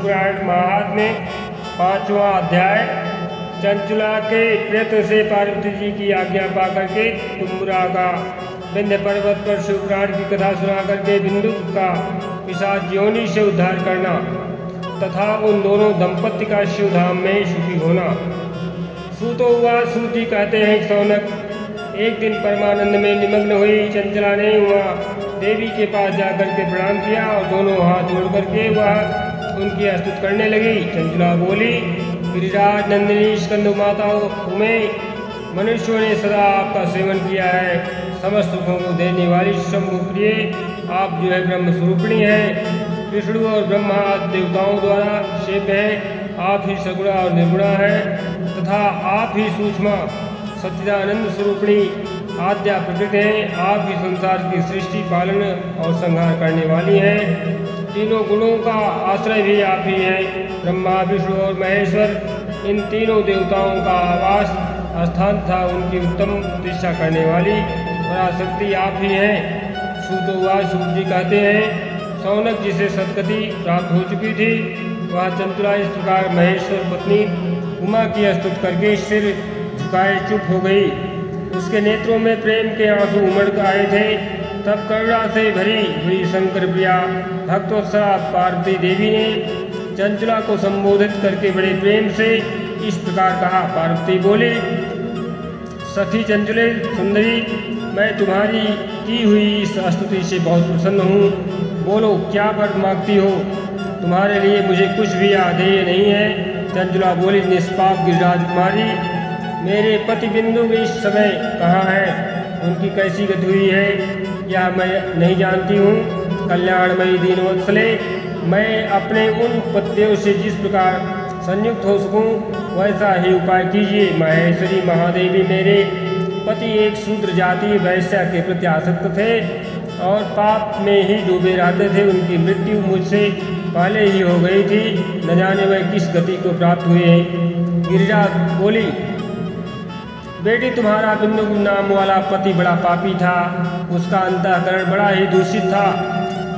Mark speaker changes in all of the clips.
Speaker 1: शिवपुराण महात्म्य 5वां अध्याय। चंचुला के प्रयत्न से पार्वती जी की आज्ञा पा करके तुम्बुरा का विंध्य पर्वत पर शिवपुराण की कथा सुना करके बिंदु का पिशाच योनि से उद्धार करना तथा उन दोनों दंपत्ति का शिवधाम में सुखी होना। सूतो हुआ। सूत जी कहते हैं सौनक एक दिन परमानंद में निमग्न हुई चंचला ने वहाँ देवी के पास जाकर के प्रणाम किया और दोनों हाथ जोड़ करके वह उनकी स्तुति करने लगी। चंचला बोली, गिरिराज नंदिनी स्कंद माता तुम्हें मनुष्यों ने सदा आपका सेवन किया है। समस्त सुखों को देने वाली शंभु प्रिय आप जो है ब्रह्म स्वरूपिणी है। विष्णु और ब्रह्मा देवताओं द्वारा सेव्य है। आप ही सगुणा और निर्गुणा है तथा आप ही सूक्ष्म सच्चिदानंद स्वरूपिणी आद्या प्रकृति है। आप ही संसार की सृष्टि पालन और संहार करने वाली हैं। तीनों गुणों का आश्रय भी आप ही हैं। ब्रह्मा विष्णु और महेश्वर इन तीनों देवताओं का आवास स्थान था। उनकी उत्तम प्रतिष्ठा करने वाली पराशक्ति आप ही हैं। सूतोवाच। सूत जी कहते हैं सौनक जिसे सदगति प्राप्त हो चुकी थी वह चंचला इस प्रकार महेश्वर पत्नी उमा की स्तुति करके सिर झुकाए चुप हो गई। उसके नेत्रों में प्रेम के आंसू उमड़ कर आए थे। तब करुणा से भरी हुई शंकर प्रिया भक्तवत्सला पार्वती देवी ने चंचला को संबोधित करके बड़े प्रेम से इस प्रकार कहा। पार्वती बोली, सखी चंचले सुंदरी, मैं तुम्हारी की हुई इस स्तुति से बहुत प्रसन्न हूँ। बोलो क्या वर मांगती हो? तुम्हारे लिए मुझे कुछ भी आदेय नहीं है। चंचला बोली, निष्पाप गिरिराज कुमारी, मेरे पति बिंदु इस समय कहाँ हैं? उनकी कैसी गति हुई है यह मैं नहीं जानती हूँ। कल्याणमयी दीनवत्सले, मैं अपने उन पतियों से जिस प्रकार संयुक्त हो सकूँ वैसा ही उपाय कीजिए। महेश्वरी महादेवी, मेरे पति एक शूद्र जाति वैश्या के प्रति आसक्त थे और पाप में ही डूबे रहते थे। उनकी मृत्यु मुझसे पहले ही हो गई थी। न जाने वह किस गति को प्राप्त हुए हैं। गिरिजा बोली, बेटी तुम्हारा बिंदु नाम वाला पति बड़ा पापी था। उसका अंतःकरण बड़ा ही दूषित था।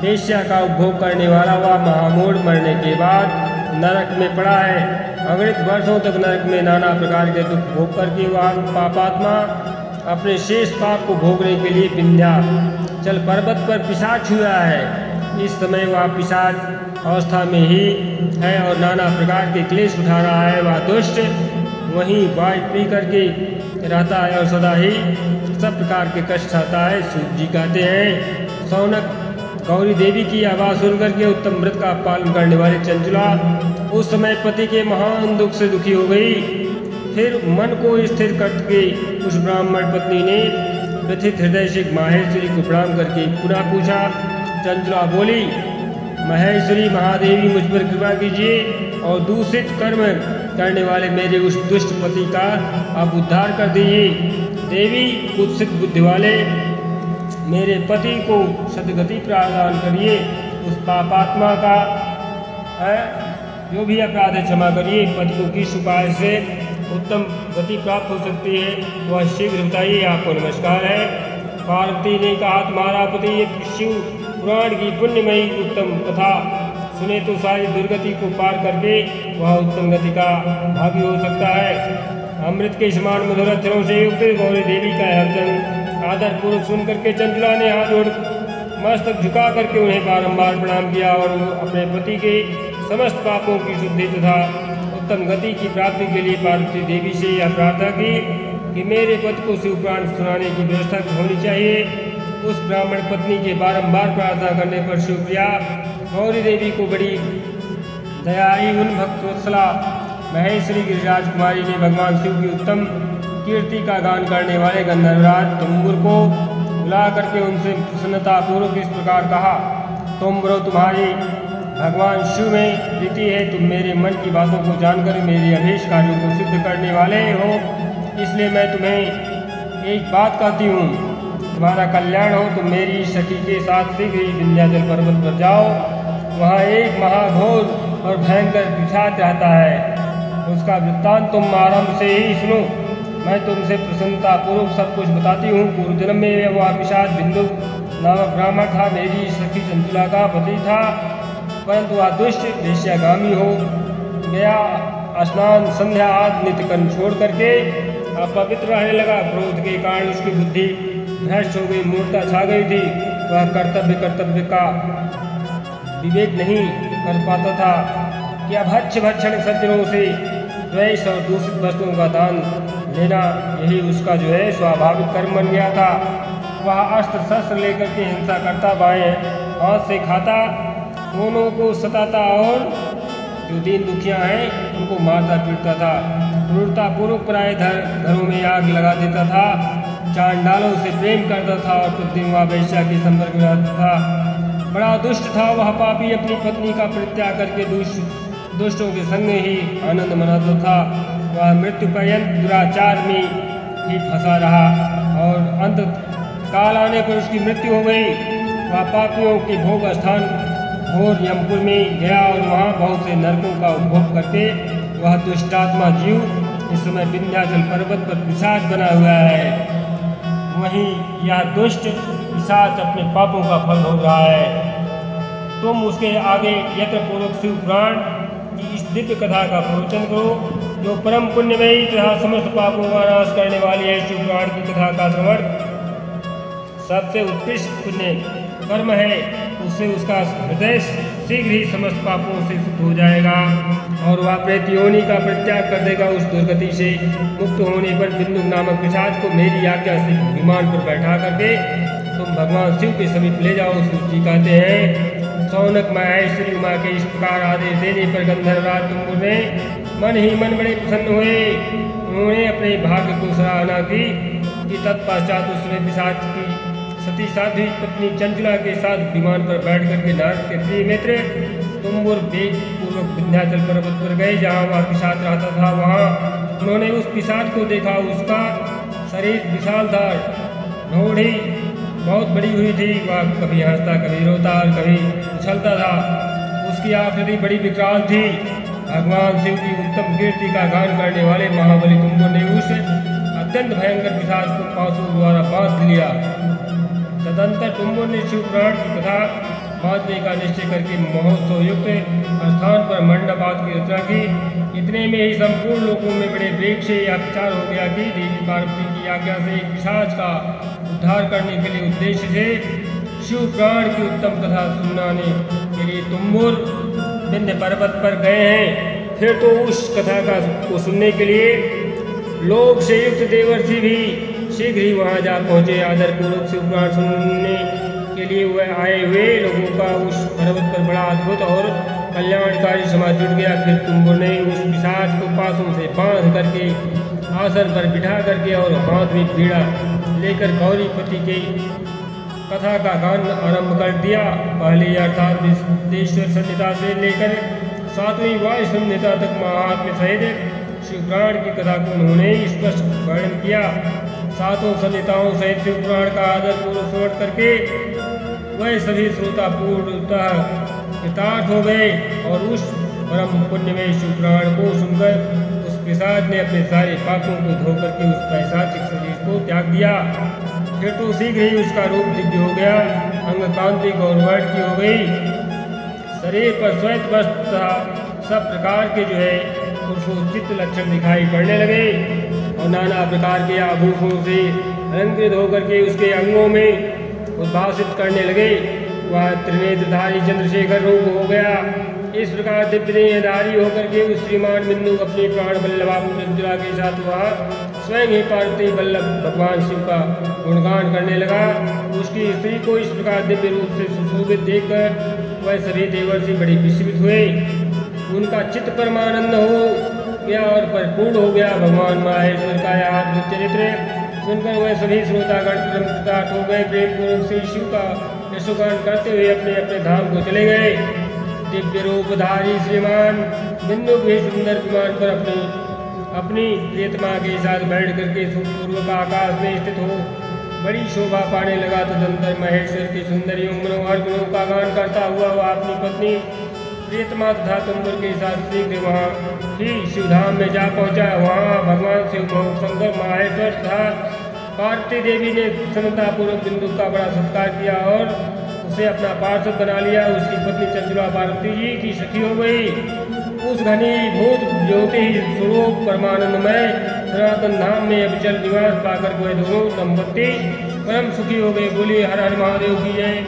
Speaker 1: वेश्या का उपभोग करने वाला वह महामूढ़ मरने के बाद नरक में पड़ा है। अगणित वर्षों तक नरक में नाना प्रकार के दुख भोग करके वह पापात्मा अपने शेष पाप को भोगने के लिए विंध्याचल पर्वत पर पिशाच हुआ है। इस समय वह पिशाच अवस्था में ही है और नाना प्रकार के क्लेश उठा रहा है। वह दुष्ट वहीं वाय पी करके रहता है और सदा ही सब प्रकार के कष्ट सहता है। सूत जी कहते हैं सौनक, गौरी देवी की आवाज़ सुनकर के उत्तम व्रत का पालन करने वाली चंचला उस समय पति के महान दुख से दुखी हो गई। फिर मन को स्थिर करके उस ब्राह्मण पत्नी ने व्यथित हृदय से माहेश्वरी को प्रणाम करके पुनः पूछा। चंचला बोली, महेश्वरी महादेवी, मुझ पर कृपा कीजिए और दूषित कर्म करने वाले मेरे उस दुष्ट पति का आप उद्धार कर दीजिए। देवी, कुत्सित बुद्धि वाले मेरे पति को सदगति प्रदान करिए। उस पापात्मा का जो भी अपराध है क्षमा करिए। पति को किस उपाय से उत्तम गति प्राप्त हो सकती है वह शीघ्र बताइए। आपको नमस्कार है। पार्वती ने कहा, तुम्हारा पति एक शिव पुराण की पुण्यमयी उत्तम कथा सुने तो सारी दुर्गति को पार करके वह उत्तम गति का भागी हो सकता है। अमृत के समान मधुर अक्षरों से युक्त गौरी देवी का हरचंद आदर पूर्वक सुन करके चंचला ने हाथ जोड़ मस्तक झुका करके उन्हें बारंबार प्रणाम किया और अपने पति के समस्त पापों की शुद्धि तथा उत्तम गति की प्राप्ति के लिए पार्वती देवी से यह प्रार्थना की कि मेरे पति को शिवपुराण सुनाने की व्यवस्था होनी चाहिए। उस ब्राह्मण पत्नी के बारंबार प्रार्थना करने पर शिवप्रिया गौरी देवी को बड़ी दयाई उन भक्तवत्सला महेश्वरी गिरिराज कुमारी ने भगवान शिव की उत्तम कीर्ति का गान करने वाले गंधर्वराज तुम्बुर को बुला करके उनसे प्रसन्नतापूर्वक इस प्रकार कहा। तुम्बुरो, तुम्हारी भगवान शिव में प्रीति है। तुम मेरे मन की बातों को जानकर मेरे अभीष्ट कार्यों को सिद्ध करने वाले हो। इसलिए मैं तुम्हें एक बात कहती हूँ, तुम्हारा कल्याण हो। तुम मेरी सखी के साथ शीघ्र ही विंध्याचल पर्वत पर जाओ। वहाँ एक महाघोर और भयंकर पिशाच रहता है। उसका वृत्तांत तुम आरंभ से ही सुनो। मैं तुमसे प्रसन्नतापूर्वक सब कुछ बताती हूँ। पूर्व जन्म में वह पिशाच बिंदु नामक ब्राह्मण था। मेरी सखी चंचला का पति था। परंतु वह दुष्ट वेश्यागामी हो गया। स्नान संध्या आदि नित्य कर्म छोड़ करके अपवित्र रहने लगा। क्रोध के कारण उसकी बुद्धि भ्रष्ट हो गई, मूर्खता छा गई थी। वह कर्तव्य का विवेक नहीं कर पाता था कि अभक्ष्य भक्षण सज्जनों से द्वेष और दूषित वस्तुओं का दान लेना यही उसका स्वाभाविक कर्म बन गया था। वह अस्त्र शस्त्र लेकर के हिंसा करता, बाएं हाथ से खाता, दोनों को सताता और जो दीन दुखिया हैं उनको मारता पीटता था। क्रूरतापूर्वक पराये घरों में आग लगा देता था, चांडालों से प्रेम करता था और प्रतिदिन वह वेश्या के संपर्क में रहता था। बड़ा दुष्ट था वह पापी, अपनी पत्नी का परित्याग करके दुष्टों के संग ही आनंद मनाता था। वह मृत्यु पर्यंत दुराचार में ही फंसा रहा और अंत काल आने पर उसकी मृत्यु हो गई। वह पापियों के भोग स्थान घोर यमपुर में गया और वहाँ बहुत से नरकों का उपभोग करके वह दुष्टात्मा जीव इस समय विंध्याचल पर्वत पर पिशाच बना हुआ है। वहीं यह दुष्ट पिशाच अपने पापों का फल भोग रहा है। तुम उसके आगे यत्नपूर्वक शिव पुराण की इस दिव्य कथा का प्रवचन करो, जो परम पुण्यमयी तथा समस्त पापों का नाश करने वाली है। शिव पुराण की कथा का श्रवण सबसे उत्कृष्ट पुण्य कर्म है। उससे उसका हृदय शीघ्र ही समस्त पापों से शुद्ध हो जाएगा और वह प्रेत योनि का परित्याग कर देगा। उस दुर्गति से मुक्त होने पर बिंदु नामक पिशाच को मेरी आज्ञा से विमान पर बैठा करके तुम भगवान शिव के समीप ले जाओ। शिव जी कहते हैं, सौनक माहेश्वरी उमा के इस प्रकार आदेश देने पर गंधर्वराज तुंबुर ने मन ही मन बड़े प्रसन्न हुए। उन्होंने अपने भाग्य को सराहना की कि तत्पश्चात उसने पिशाच की सती साध्वी पत्नी चंचला के साथ विमान पर बैठ करके नारद के प्रिय मित्र तुंबुर वेग पूर्वक विंध्याचल पर्वत पर गए, जहाँ वह पिशाच रहता था। वहाँ उन्होंने उस पिशाच को देखा। उसका शरीर विशाल था, ढोढ़ी बहुत बड़ी हुई थी। वह कभी हंसता, कभी रोता और कभी उछलता था। उसकी आकृति बड़ी विकराल थी। भगवान शिव की उत्तम कीर्ति का गान करने वाले महाबली तुंबुर ने उस अत्यंत भयंकर पिशाच को पांसों द्वारा बांध लिया। तदंतर तुंबुर ने शिव पुराण की कथा बांधने का निश्चय करके महोत्सव युक्त स्थान पर मंडपात की रचना की। इतने में ही संपूर्ण लोगों में बड़े वेग से यह प्रचार हो गया कि देवी पार्वती की आज्ञा से एक पिशाच का उद्धार करने के लिए उद्देश्य से शिव पुराण की उत्तम कथा सुनाने के लिए तुंबुर विंध्य पर्वत पर गए हैं। फिर तो उस कथा को सुनने के लिए लोक से युक्त देवर्षि भी शीघ्र ही वहाँ जा पहुँचे। आदरपूर्वक शिव पुराण सुनने के लिए वह आए हुए लोगों का उस पर्वत पर बड़ा अद्भुत और कल्याणकारी समाज जुट गया। फिर तुंबुर ने उस पिशाच को पासों से बांध करके आसन पर बिठा करके और हाथ में पीड़ा लेकर गौरीपति के कथा का गान आरंभ कर दिया। पहले अर्थात विश्वेश्वर संहिता से लेकर 7वीं वायु संहिता तक महात्म्य सहित शिव पुराण की कथा को उन्होंने स्पष्ट वर्णन किया। 7 संहिताओं सहित शिव पुराण का आदरपूर्वक श्रवण करके वह सभी श्रोता पूर्णतः कृतार्थ हो गए और उस परम पुण्यमय शिव पुराण को सुनकर उस पिशाच ने अपने सारे पापों को धो करके उस पैशाचिक शरीर को त्याग दिया। फिर तो शीघ्र ही उसका रूप दिव्य हो गया, अंग कांति गौरवर्ण की हो गई। शरीर पर श्वेत वस्त्र तथा सब प्रकार के पुरुषोचित लक्षण दिखाई पड़ने लगे और नाना प्रकार के आभूषणों से अलंकृत होकर के उसके अंगों में उद्भासित करने लगे। वह त्रिनेत्रधारी चंद्रशेखर रूप हो गया। इस प्रकार दिव्यदेहधारी होकर के उस श्रीमान बिंदु अपने प्राण बल्लभा चंचला के साथ वह स्वयं ही पार्वती बल्लभ भगवान शिव का गुणगान करने लगा। उसकी स्त्री को इस प्रकार दिव्य रूप से सुशोभित देखकर वह सभी देवर्षि बड़े विस्मित हुए। उनका चित्त परमानंद हो गया और परिपूर्ण हो गया। भगवान माहेश्वर का यह अद्भुत चरित्र सुनकर वह सभी श्रोतागण प्रमुख हो गए। प्रेम पूर्वक श्री शिव का यशोगान करते हुए अपने अपने धाम को चले गए। दिव्य रूपधारी श्रीमान बिंदु भी सुंदर विमान पर अपनी प्रियतमा के साथ बैठ करके सुखपूर्वक आकाश में स्थित हो बड़ी शोभा पाने लगा। तदंतर महेश्वर की सुंदर मनोहर गुणों का गान करता हुआ वह अपनी पत्नी प्रियतमा तथा तुंबुर के साथ शीघ्र वहाँ ही शिवधाम में जा पहुँचा। वहाँ भगवान शिव शंकर माहेश्वर तथा पार्वती देवी ने प्रसन्नतापूर्वक बिंदु का बड़ा सत्कार किया और से अपना पार्षद बना लिया। उसकी पत्नी चंचला पार्वती जी की सखी हो गई। उस घनीभूत ज्योति स्वरूप परमानंदमय सनातन धाम में अविचल निवास पाकर वे दोनों दंपत्ति परम सुखी हो गए। बोलिए हर हर महादेव की जय।